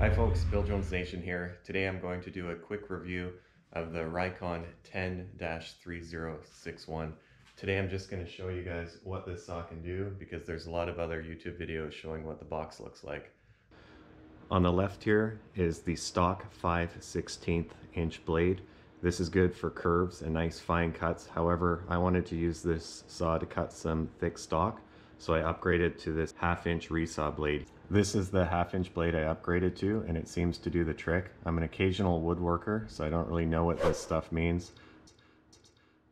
Hi folks, Bill Jones Nation here. Today I'm going to do a quick review of the Rikon 10-3061. Today I'm just going to show you guys what this saw can do because there's a lot of other YouTube videos showing what the box looks like. On the left here is the stock 5/16 inch blade. This is good for curves and nice fine cuts. However, I wanted to use this saw to cut some thick stock, so I upgraded to this 1/2 inch resaw blade. This is the 1/2 inch blade I upgraded to, and it seems to do the trick. I'm an occasional woodworker, so I don't really know what this stuff means.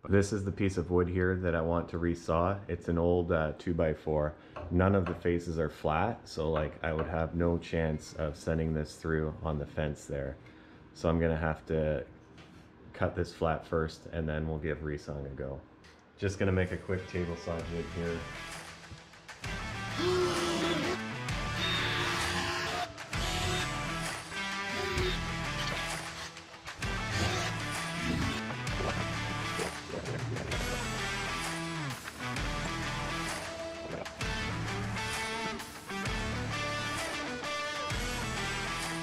But this is the piece of wood here that I want to resaw. It's an old 2x4. None of the faces are flat, so like I would have no chance of sending this through on the fence there. So I'm gonna have to cut this flat first, and then we'll give resawing a go. Just gonna make a quick table saw jig here.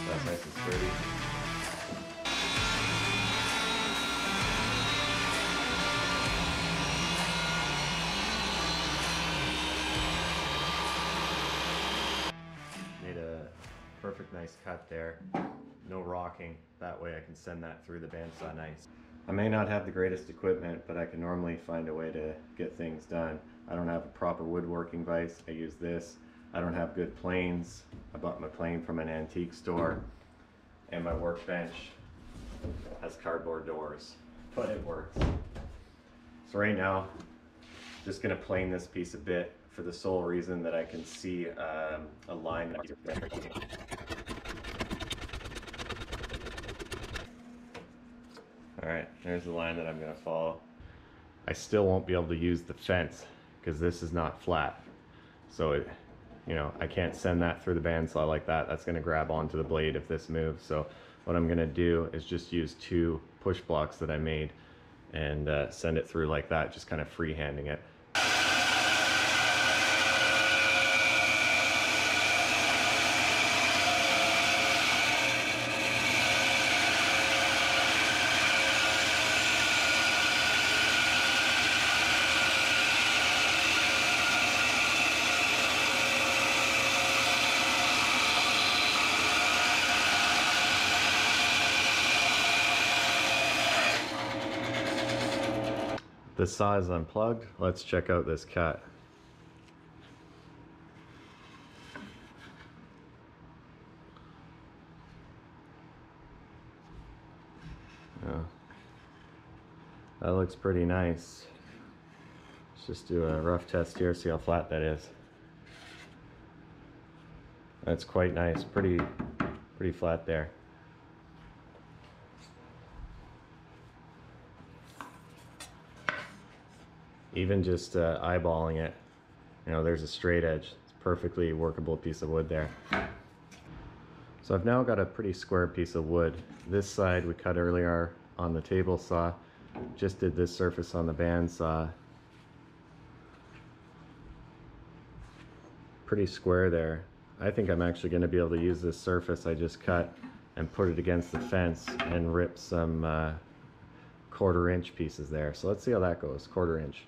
That's nice and sturdy. Made a perfect nice cut there. No rocking. That way I can send that through the bandsaw nice. I may not have the greatest equipment, but I can normally find a way to get things done. I don't have a proper woodworking vise. I use this. I don't have good planes. I bought my plane from an antique store. And my workbench has cardboard doors, but it works. So right now, just gonna plane this piece a bit for the sole reason that I can see a line. All right, there's the line that I'm gonna follow. I still won't be able to use the fence because this is not flat. So I can't send that through the bandsaw like that. That's gonna grab onto the blade if this moves. So what I'm gonna do is just use 2 push blocks that I made and send it through like that, just kind of freehanding it. The saw is unplugged. Let's check out this cut. Yeah. That looks pretty nice. Let's just do a rough test here, see how flat that is. That's quite nice, pretty flat there. Even just eyeballing it, there's a straight edge. It's a perfectly workable piece of wood there. So I've now got a pretty square piece of wood. This side we cut earlier on the table saw. Just did this surface on the bandsaw. Pretty square there. I think I'm actually going to be able to use this surface I just cut and put it against the fence and rip some 1/4 inch pieces there. So let's see how that goes, 1/4 inch.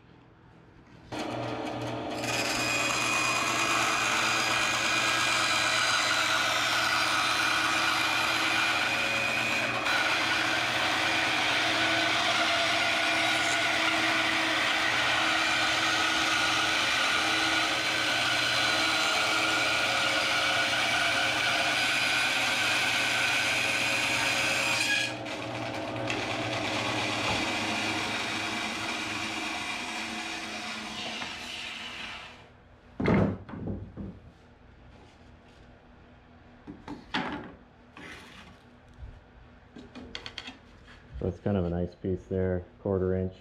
So it's kind of a nice piece there, 1/4 inch.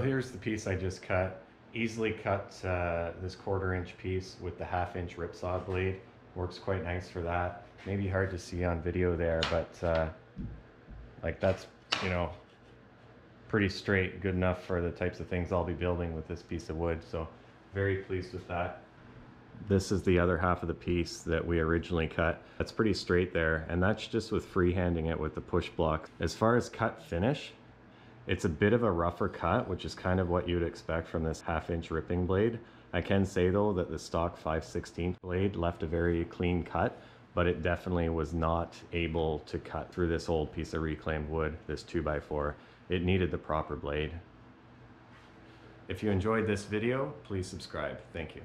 Here's the piece I just cut. Easily cut this 1/4 inch piece with the 1/2 inch rip saw blade. Works quite nice for that. Maybe hard to see on video there, but like that's, you know, pretty straight, good enough for the types of things I'll be building with this piece of wood. So very pleased with that. This is the other half of the piece that we originally cut. That's pretty straight there, and that's just with freehanding it with the push block. As far as cut finish, it's a bit of a rougher cut, which is kind of what you'd expect from this 1/2 inch ripping blade. I can say though that the stock 5/16 blade left a very clean cut, but it definitely was not able to cut through this old piece of reclaimed wood, this 2x4. It needed the proper blade. If you enjoyed this video, please subscribe. Thank you.